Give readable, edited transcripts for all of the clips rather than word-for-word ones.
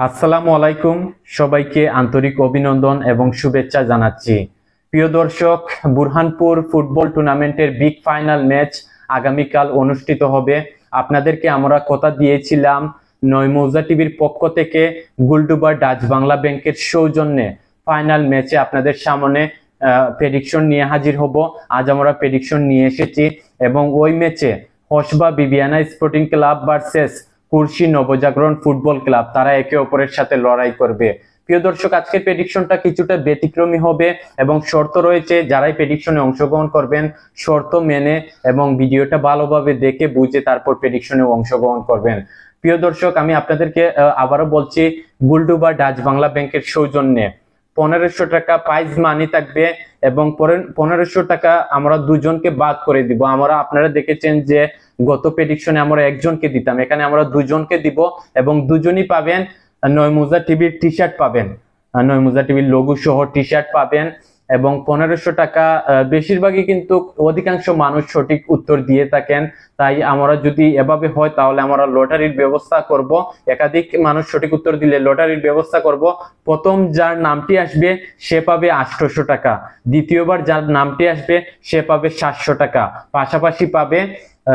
আসসালামু আলাইকুম। সবাইকে আন্তরিক অভিনন্দন এবং শুভেচ্ছা জানাচ্ছি। প্রিয় দর্শক, বুরহানপুর ফুটবল টুর্নামেন্টের বিগ ফাইনাল ম্যাচ আগামীকাল অনুষ্ঠিত হবে। আপনাদেরকে আমরা কথা দিয়েছিলাম নয়মৌজা টিভির পক্ষ থেকে গুলডুবা ডাচ বাংলা ব্যাংকের সৌজন্যে ফাইনাল ম্যাচে আপনাদের সামনে প্রেডিকশন নিয়ে হাজির হব। আজ আমরা প্রেডিকশন নিয়ে এসেছি এবং ওই ম্যাচে Hasba Bibiyana sporting club versus Kurshi Nabajagaran football club তারা একে অপরের সাথে লড়াই করবে। প্রিয় দর্শক, আজকের প্রেডিকশনটা কিছুটা ব্যতিক্রমী হবে এবং শর্ত রয়েছে। যারাই প্রেডিকশনে অংশগ্রহণ করবেন শর্ত মেনে এবং ভিডিওটা ভালোভাবে দেখে বুঝে তারপর প্রেডিকশনে অংশগ্রহণ করবেন। প্রিয় দর্শক, আমি আপনাদেরকে আবারও বলছি, গুলডুবা ডাচ বাংলা ব্যাংকের সৌজন্যে 1500 টাকা প্রাইজ মানি থাকবে এবং 1500 টাকা আমরা দুজনকে বাদ করে দিব। আপনারা দেখেছেন যে গত প্রেডিকশনে আমরা একজনকে দিতাম, এখানে আমরা দুজনকে দিব এবং দুজনই পাবেন নয়মুজা টিভির টি শার্ট পাবেন, নয়মুজা টিভির লোগো সহ টি শার্ট পাবেন এবং 1500 টাকা। বেশিরভাগই কিন্তু অধিকাংশ মানুষ সঠিক উত্তর দিয়ে থাকেন, তাই আমরা যদি এভাবে হয় তাহলে আমরা লটারির ব্যবস্থা করব। একাধিক মানুষ সঠিক উত্তর দিলে লটারির ব্যবস্থা করব। প্রথম যার নামটি আসবে সে পাবে 800 টাকা, দ্বিতীয়বার যার নামটি আসবে সে পাবে 700 টাকা, পাশাপাশি পাবে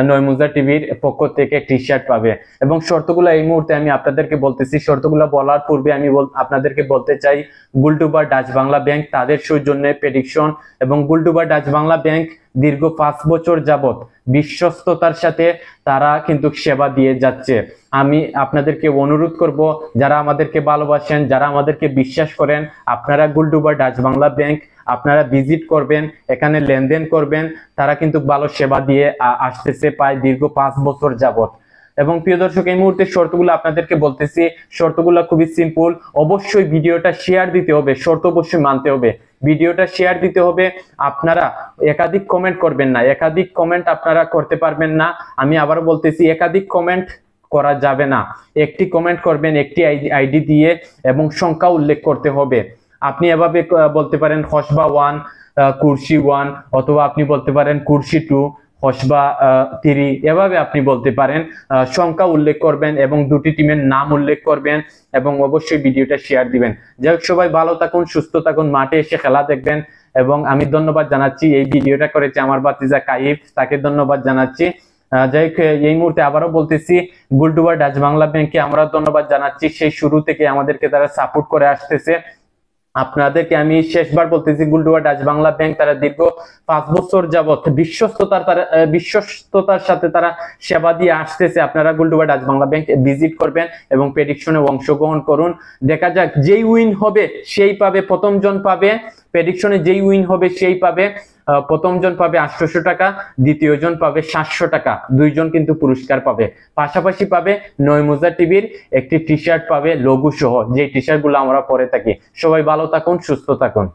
নয়মুজা টিভির পক্ষ থেকে টি শার্ট পাবে। এবং শর্তগুলো এই মুহূর্তে আমি আপনাদেরকে বলতেছি। শর্তগুলো বলার পূর্বে আমি আপনাদেরকে বলতে চাই, গুলডুবা ডাচ বাংলা ব্যাংক তাদের সৌজন্যে প্রেডিকশন এবং গুলডুবা ডাচ বাংলা ব্যাংক দীর্ঘ 5 বছর যাবত বিশ্বস্ততার সাথে তারা কিন্তু সেবা দিয়ে যাচ্ছে। আমি আপনাদেরকে অনুরোধ করব, যারা আমাদেরকে ভালোবাসেন, যারা আমাদেরকে বিশ্বাস করেন, আপনারা গুলডুবা ডাচ বাংলা ব্যাংক আপনারা ভিজিট করবেন, এখানে লেনদেন করবেন। তারা কিন্তু ভালো সেবা দিয়ে আসতেছে প্রায় দীর্ঘ 5 বছর যাবত। এবং প্রিয় দর্শক, এই মুহূর্তে শর্তগুলো আপনাদেরকে বলতেছি। শর্তগুলো খুবই সিম্পল। অবশ্যই ভিডিওটা শেয়ার দিতে হবে, শর্ত অবশ্যই মানতে হবে। ভিডিওটা শেয়ার দিতে হবে। আপনারা একাধিক কমেন্ট করবেন না, একাধিক কমেন্ট আপনারা করতে পারবেন না। আমি আবার বলতেছি, একাধিক কমেন্ট করা যাবে না। একটি কমেন্ট করবেন একটি আইডি দিয়ে এবং সংখ্যা উল্লেখ করতে হবে। আপনি এভাবে বলতে পারেন হসবা 1 কুর্শি 1, অথবা আপনি বলতে পারেন কুর্শি 2 হসবা 3, এভাবে আপনি বলতে পারেন। সংখ্যা উল্লেখ করবেন এবং দুটি টিমের নাম উল্লেখ করবেন এবং অবশ্যই ভিডিওটা শেয়ার দিবেন। যাই হোক, সবাই ভালো থাকুন, সুস্থ থাকুন, মাঠে এসে খেলা দেখবেন। এবং আমি ধন্যবাদ জানাচ্ছি, এই ভিডিওটা করেছে আমার ভাতিজা কাইফ, তাকে ধন্যবাদ জানাচ্ছি। যাই হোক, এই মুহূর্তে আবারও বলতেছি, গুলডুবা ডাচ বাংলা ব্যাংকে আমরা ধন্যবাদ জানাচ্ছি। সেই শুরু থেকে আমাদেরকে তারা সাপোর্ট করে আসতেছে। আপনাদেরকে আমি শেষবার বলতেছি, গুলডুবা ডাচ বাংলা ব্যাংক তারা দীর্ঘ 5 বছর যাবত বিশ্বস্ততার সাথে তারা সেবা দিয়ে আসতেছে। আপনারা গুলডুবা ডাচ বাংলা ব্যাংক ভিজিট করবেন এবং প্রেডিকশনে অংশগ্রহণ করুন। দেখা যাক, যেই উইন হবে সেই পাবে, প্রথম জন পাবে, প্রেডিকশনে যেই উইন হবে সেই পাবে, প্রথম জন পাবে 800 টাকা, দ্বিতীয় জন পাবে 700 টাকা। দুইজন কিন্তু পুরস্কার পাবে। পাশাপাশি পাবে নয়মুজা টিভির একটি টি শার্ট পাবে লোগো সহ, যে টি শার্ট গুলো আমরা পরে থাকি। সবাই ভালো থাকুন, সুস্থ থাকুন।